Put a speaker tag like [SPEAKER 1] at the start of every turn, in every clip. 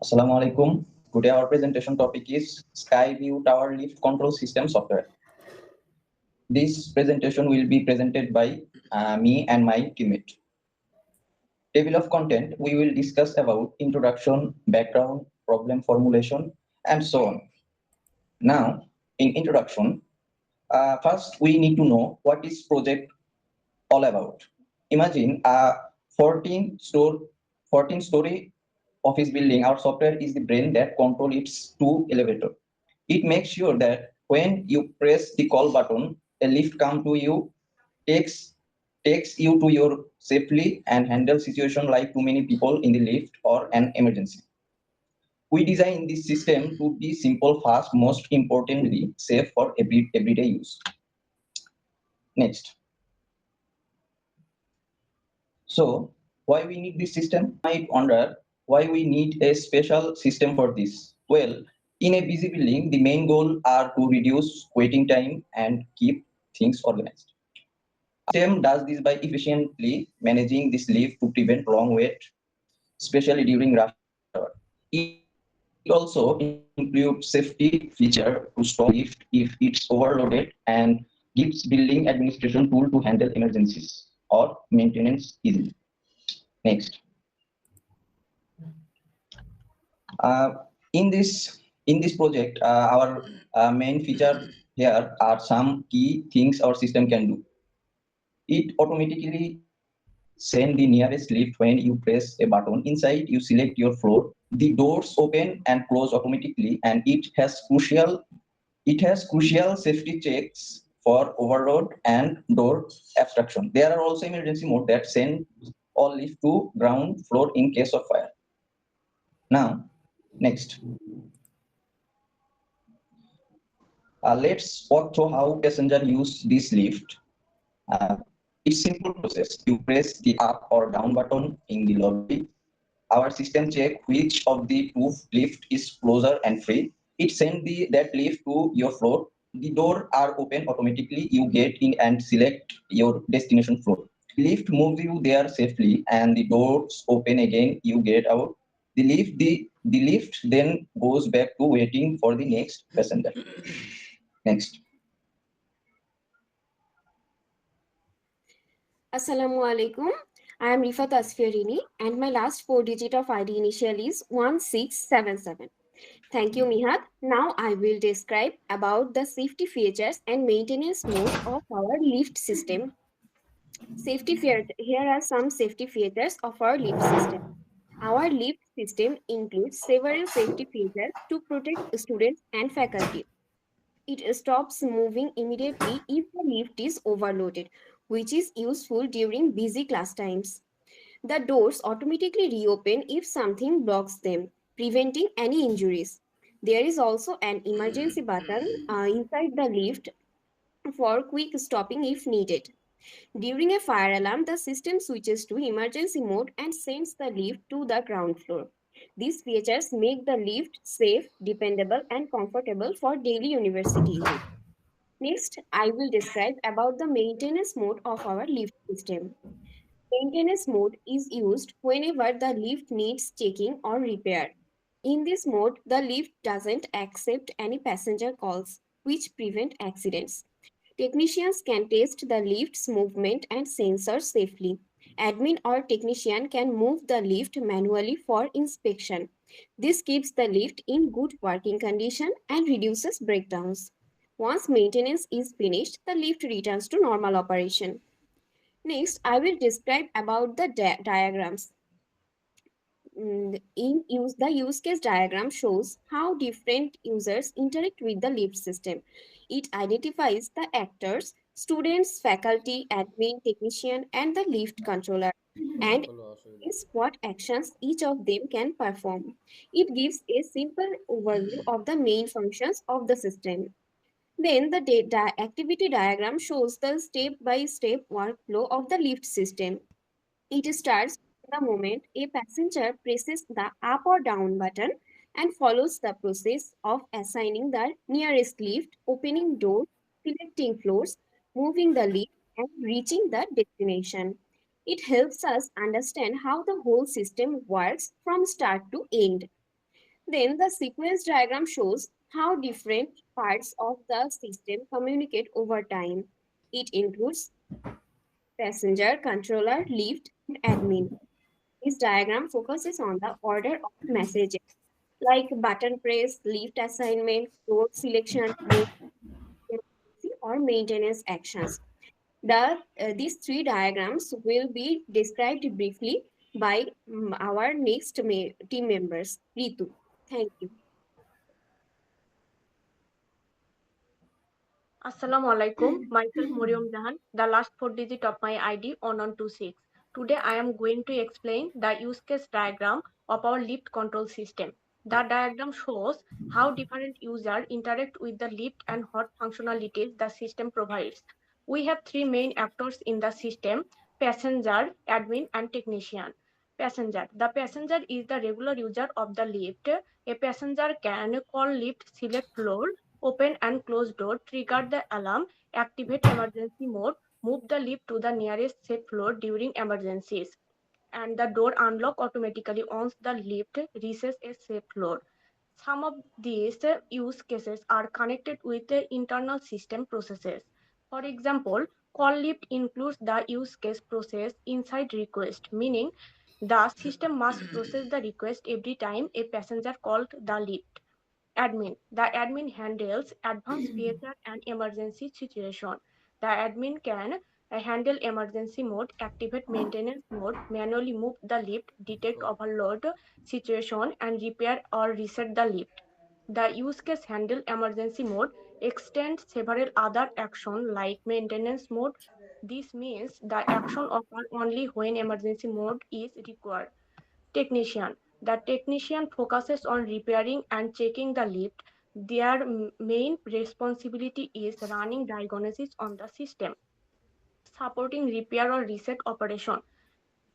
[SPEAKER 1] Assalamu alaikum. Today our presentation topic is Skyview Tower Lift Control System Software. This presentation will be presented by me and my teammate. Table of content, we will discuss about introduction, background, problem formulation, and so on. Now, in introduction, first we need to know what is project all about. Imagine a 14-story office building. Our software is the brain that controls its two elevator. It makes sure that when you press the call button, a lift come to you, takes takes you to your safely and handle situation like too many people in the lift or an emergency. We design this system to be simple, fast, most importantly, safe for everyday use. Next. So why we need this system? Might wonder why we need a special system for this. Well, in a busy building, the main goal are to reduce waiting time and keep things organized. System does this by efficiently managing this lift to prevent long wait, especially during rush hour. It also includes safety feature to stop the lift if it's overloaded and gives building administration tool to handle emergencies or maintenance easily. Next. Uh, in this project, our main feature here are some key things our system can do. It automatically send the nearest lift when you press a button. Inside, you select your floor. The doors open and close automatically, and it has crucial safety checks for overload and door obstruction. There are also emergency mode that send all lift to ground floor in case of fire. Now, next. Let's walk through how passenger use this lift. Uh, it's simple process. You press the up or down button in the lobby. Our system check which of the two lift is closer and free. It send that lift to your floor. The door are open automatically. You get in and select your destination floor. Lift moves you there safely, and the doors open again. You get out. The lift then goes back to waiting for the next passenger. Next.
[SPEAKER 2] Assalamu alaikum. I am Rifat Asfiarini and my last four digit of ID initial is 1677. Thank you, Mihat. Now I will describe about the safety features and maintenance mode of our lift system. Here are some safety features of our lift system. Our lift system includes several safety features to protect students and faculty. It stops moving immediately if the lift is overloaded, which is useful during busy class times. The doors automatically reopen if something blocks them, preventing any injuries. There is also an emergency button inside the lift for quick stopping if needed. During a fire alarm, the system switches to emergency mode and sends the lift to the ground floor. These features make the lift safe, dependable, and comfortable for daily university use. Next, I will describe about the maintenance mode of our lift system. Maintenance mode is used whenever the lift needs checking or repair. In this mode, the lift doesn't accept any passenger calls, which prevent accidents. Technicians can test the lift's movement and sensors safely. Admin or technician can move the lift manually for inspection. This keeps the lift in good working condition and reduces breakdowns. Once maintenance is finished, the lift returns to normal operation. Next, I will describe about the diagrams. The use case diagram shows how different users interact with the lift system. It identifies the actors, students, faculty, admin, technician, and the lift controller, and is what actions each of them can perform. It gives a simple overview of the main functions of the system. Then the activity diagram shows the step-by-step workflow of the lift system. It starts the moment a passenger presses the up or down button and follows the process of assigning the nearest lift, opening doors, selecting floors, moving the lift, and reaching the destination. It helps us understand how the whole system works from start to end. Then the sequence diagram shows how different parts of the system communicate over time. It includes passenger, controller, lift, and admin. This diagram focuses on the order of messages like button press, lift assignment, door selection, move, or maintenance actions. These three diagrams will be described briefly by our next team members. Ritu, thank you.
[SPEAKER 3] Assalamu alaikum. Myself Moriam Jahan, the last four digit of my ID 1126. Today I am going to explain the use case diagram of our lift control system. The diagram shows how different users interact with the lift and what functionalities the system provides. We have three main actors in the system: passenger, admin, and technician. Passenger. The passenger is the regular user of the lift. A passenger can call lift, select floor, open and close door, trigger the alarm, activate emergency mode, move the lift to the nearest safe floor during emergencies, and the door unlock automatically once the lift reaches a safe floor. Some of these use cases are connected with the internal system processes. For example, call lift includes the use case process inside request, meaning the system must process the request every time a passenger called the lift. Admin. The admin handles advanced PHR and emergency situation. The admin can handle emergency mode, activate maintenance mode, manually move the lift, detect overload situation, and repair or reset the lift. The use case handle emergency mode extends several other actions like maintenance mode. This means the action occurs only when emergency mode is required. Technician. The technician focuses on repairing and checking the lift. Their main responsibility is running diagnosis on the system, supporting repair or reset operation.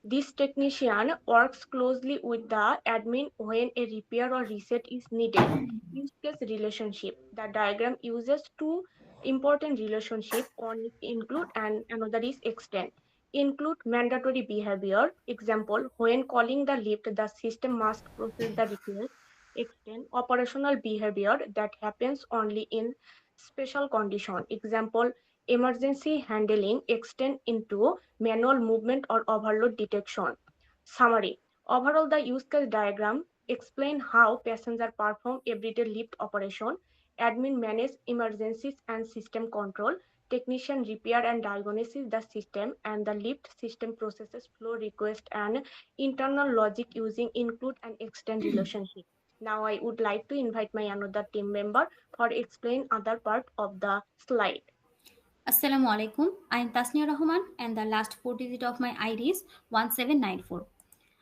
[SPEAKER 3] This technician works closely with the admin when a repair or reset is needed. Use case relationship. The diagram uses two important relationships. One is include and another is extend. Include mandatory behavior. Example, when calling the lift, the system must process the request. Extend operational behavior that happens only in special condition. Example, emergency handling extend into manual movement or overload detection. Summary. Overall, the use case diagram explain how passenger perform everyday lift operation, admin manage emergencies and system control, technician repair and diagnosis the system, and the lift system processes flow request and internal logic using include and extend relationship. Now I would like to invite my another team member for explain other part of the slide.
[SPEAKER 4] Assalamu alaikum. I am Tasnia Rahman and the last four digit of my ID is 1794.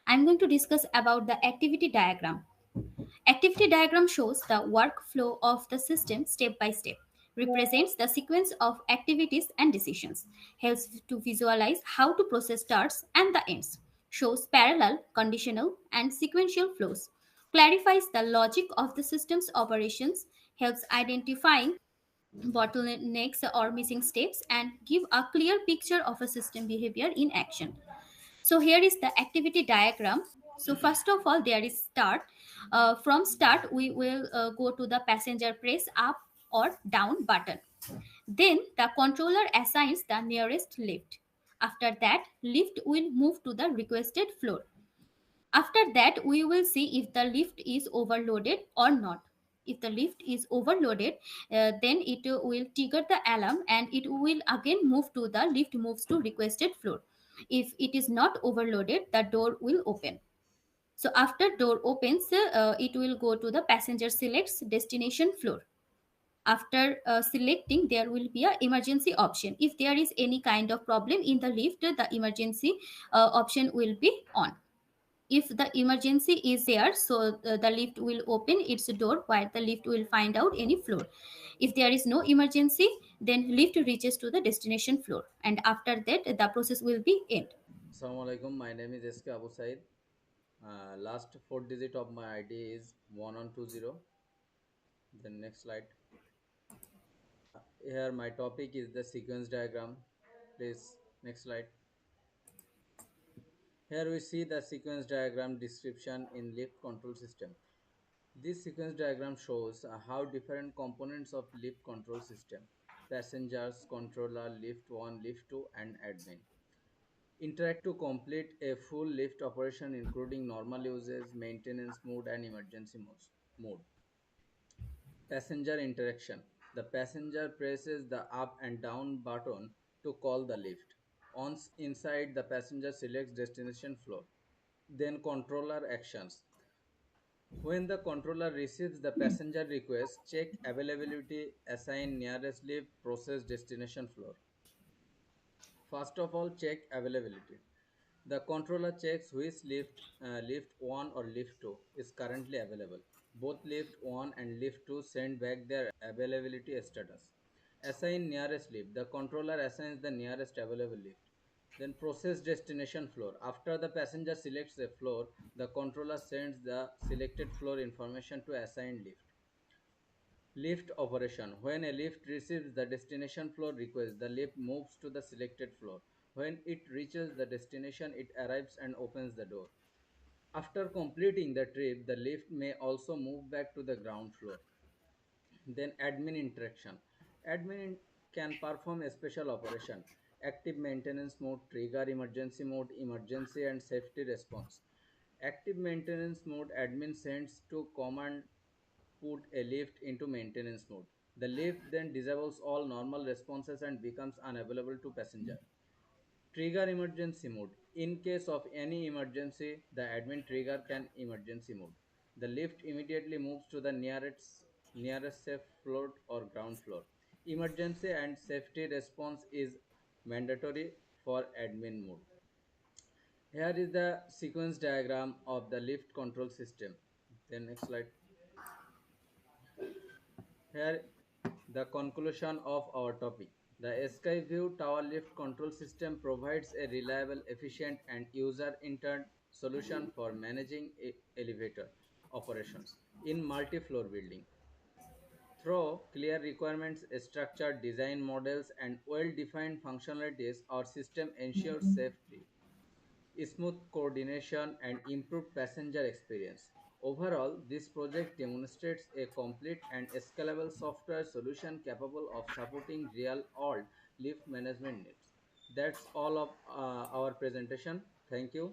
[SPEAKER 4] I am going to discuss about the activity diagram. Activity diagram shows the workflow of the system step by step, represents the sequence of activities and decisions, helps to visualize how to process starts and the ends, shows parallel, conditional, and sequential flows, clarifies the logic of the system's operations, helps identifying bottlenecks or missing steps, and give a clear picture of a system behavior in action. So here is the activity diagram. So first of all, there is start. From start, we will go to the passenger press up or down button. Then the controller assigns the nearest lift. After that, lift will move to the requested floor. After that, we will see if the lift is overloaded or not. If the lift is overloaded, then it will trigger the alarm and it will again move to the lift moves to requested floor. If it is not overloaded, the door will open. So after door opens, it will go to the passenger selects destination floor. After selecting, there will be a emergency option. If there is any kind of problem in the lift, the emergency option will be on. If the emergency is there, so the lift will open its door while the lift will find out any floor. If there is no emergency, then lift reaches to the destination floor, and after that the process will be end.
[SPEAKER 5] Assalamu alaikum. My name is SK Abu Said. Last four digit of my ID is 1120. The next slide. Here my topic is the sequence diagram. Please next slide. Here we see the sequence diagram description in lift control system. This sequence diagram shows how different components of lift control system, passengers, controller, lift 1, lift 2 and admin, interact to complete a full lift operation including normal usage, maintenance mode and emergency mode. Passenger interaction. The passenger presses the up and down button to call the lift. Once inside, the passenger selects destination floor. Then controller actions. When the controller receives the passenger request, check availability, assign nearest lift, process destination floor. First of all, check availability. The controller checks which lift 1 or lift 2 is currently available. Both lift 1 and lift 2 send back their availability status. Assign nearest lift. The controller assigns the nearest available lift. Then process destination floor. After the passenger selects a floor, the controller sends the selected floor information to assigned lift. Lift operation. When a lift receives the destination floor request, the lift moves to the selected floor. When it reaches the destination, it arrives and opens the door. After completing the trip, the lift may also move back to the ground floor. Then admin interaction. Admin can perform a special operation. Active maintenance mode, trigger emergency and safety response. Active maintenance mode, admin sends to command put a lift into maintenance mode. The lift then disables all normal responses and becomes unavailable to passenger. Trigger emergency mode. In case of any emergency, the admin trigger can emergency mode. The lift immediately moves to the nearest safe floor or ground floor. Emergency and safety response is mandatory for admin mode. Here is the sequence diagram of the lift control system. Then next slide. Here, the conclusion of our topic. The Skyview Tower Lift Control System provides a reliable, efficient, and user-centered solution for managing elevator operations in multi-floor building. Through clear requirements, structured design models, and well-defined functionalities, our system ensures safety, smooth coordination, and improved passenger experience. Overall, this project demonstrates a complete and scalable software solution capable of supporting real-world lift management needs. That's all of our presentation. Thank you.